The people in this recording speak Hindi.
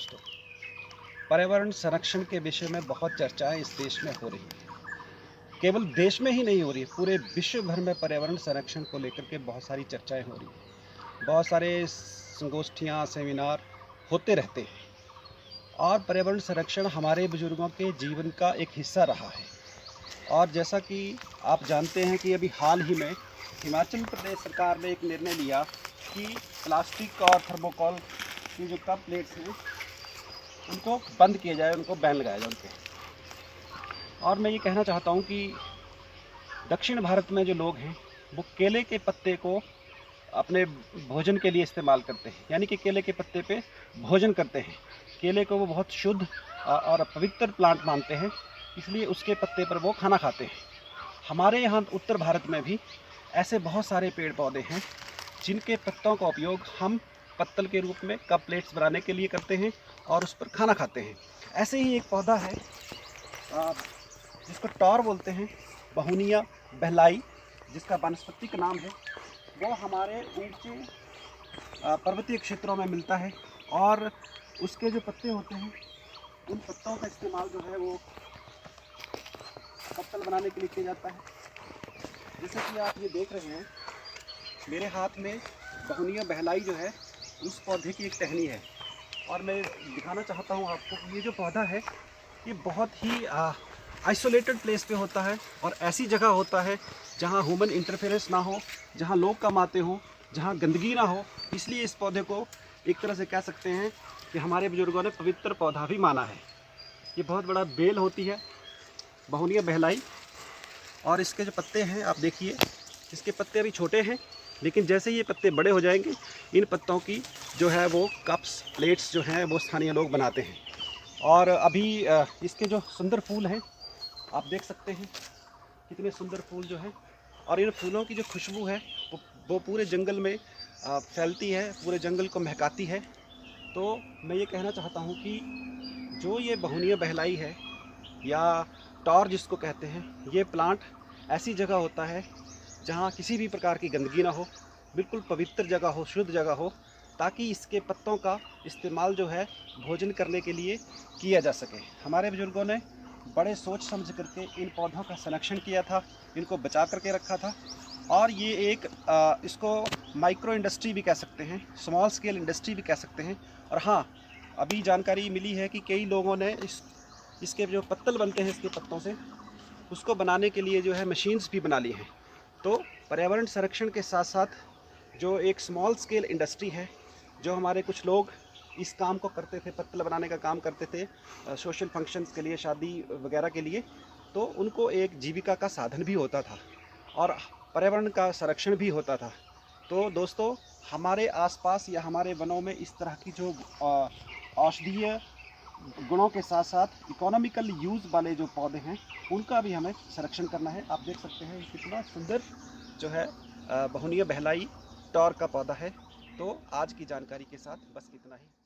दोस्तों, पर्यावरण संरक्षण के विषय में बहुत चर्चाएं इस देश में हो रही है। केवल देश में ही नहीं हो रही है, पूरे विश्व भर में पर्यावरण संरक्षण को लेकर के बहुत सारी चर्चाएं हो रही हैं। बहुत सारे संगोष्ठियां, सेमिनार होते रहते हैं और पर्यावरण संरक्षण हमारे बुजुर्गों के जीवन का एक हिस्सा रहा है। और जैसा कि आप जानते हैं कि अभी हाल ही में हिमाचल प्रदेश सरकार ने एक निर्णय लिया कि प्लास्टिक और थर्मोकोल की जो कप प्लेट्स हैं उनको बंद किया जाए, उनको बैन लगाया जाए उनके। और मैं ये कहना चाहता हूँ कि दक्षिण भारत में जो लोग हैं वो केले के पत्ते को अपने भोजन के लिए इस्तेमाल करते हैं, यानी कि केले के पत्ते पे भोजन करते हैं। केले को वो बहुत शुद्ध और पवित्र प्लांट मानते हैं, इसलिए उसके पत्ते पर वो खाना खाते हैं। हमारे यहाँ उत्तर भारत में भी ऐसे बहुत सारे पेड़ पौधे हैं जिनके पत्तों का उपयोग हम पत्तल के रूप में कप प्लेट्स बनाने के लिए करते हैं और उस पर खाना खाते हैं। ऐसे ही एक पौधा है जिसको टॉर बोलते हैं, बहुनिया बहलाई, जिसका वानस्पतिक नाम है। वो हमारे ऊंचे पर्वतीय क्षेत्रों में मिलता है और उसके जो पत्ते होते हैं उन पत्तों का इस्तेमाल जो है वो पत्तल बनाने के लिए किया जाता है। जैसे कि आप ये देख रहे हैं, मेरे हाथ में बहुनिया बहलाई जो है उस पौधे की एक टहनी है और मैं दिखाना चाहता हूँ आपको कि ये जो पौधा है ये बहुत ही आइसोलेटेड प्लेस पे होता है और ऐसी जगह होता है जहाँ ह्यूमन इंटरफेरेंस ना हो, जहाँ लोग कम आते हों, जहाँ गंदगी ना हो। इसलिए इस पौधे को एक तरह से कह सकते हैं कि हमारे बुजुर्गों ने पवित्र पौधा भी माना है। ये बहुत बड़ा बेल होती है बहुनिया बहलाई, और इसके जो पत्ते हैं आप देखिए, इसके पत्ते अभी छोटे हैं लेकिन जैसे ये पत्ते बड़े हो जाएंगे इन पत्तों की जो है वो कप्स प्लेट्स जो हैं वो स्थानीय लोग बनाते हैं। और अभी इसके जो सुंदर फूल हैं आप देख सकते हैं, कितने सुंदर फूल जो हैं, और इन फूलों की जो खुशबू है वो पूरे जंगल में फैलती है, पूरे जंगल को महकाती है। तो मैं ये कहना चाहता हूँ कि जो ये बहुनिया बहलाई है या टॉर जिसको कहते हैं, ये प्लांट ऐसी जगह होता है जहाँ किसी भी प्रकार की गंदगी ना हो, बिल्कुल पवित्र जगह हो, शुद्ध जगह हो, ताकि इसके पत्तों का इस्तेमाल जो है भोजन करने के लिए किया जा सके। हमारे बुजुर्गों ने बड़े सोच समझ करके इन पौधों का संरक्षण किया था, इनको बचा करके रखा था। और ये एक इसको माइक्रो इंडस्ट्री भी कह सकते हैं, स्मॉल स्केल इंडस्ट्री भी कह सकते हैं। और हाँ, अभी जानकारी मिली है कि कई लोगों ने इसके जो पत्तल बनते हैं इसके पत्तों से, उसको बनाने के लिए जो है मशीन्स भी बना ली हैं। तो पर्यावरण संरक्षण के साथ साथ जो एक स्मॉल स्केल इंडस्ट्री है, जो हमारे कुछ लोग इस काम को करते थे, पत्तल बनाने का काम करते थे सोशल फंक्शंस के लिए, शादी वगैरह के लिए, तो उनको एक जीविका का साधन भी होता था और पर्यावरण का संरक्षण भी होता था। तो दोस्तों, हमारे आसपास या हमारे वनों में इस तरह की जो औषधीय गुणों के साथ साथ इकोनॉमिकल यूज़ वाले जो पौधे हैं उनका भी हमें संरक्षण करना है। आप देख सकते हैं कितना सुंदर जो है बहुनिया बहलाई टॉर का पौधा है। तो आज की जानकारी के साथ बस इतना ही।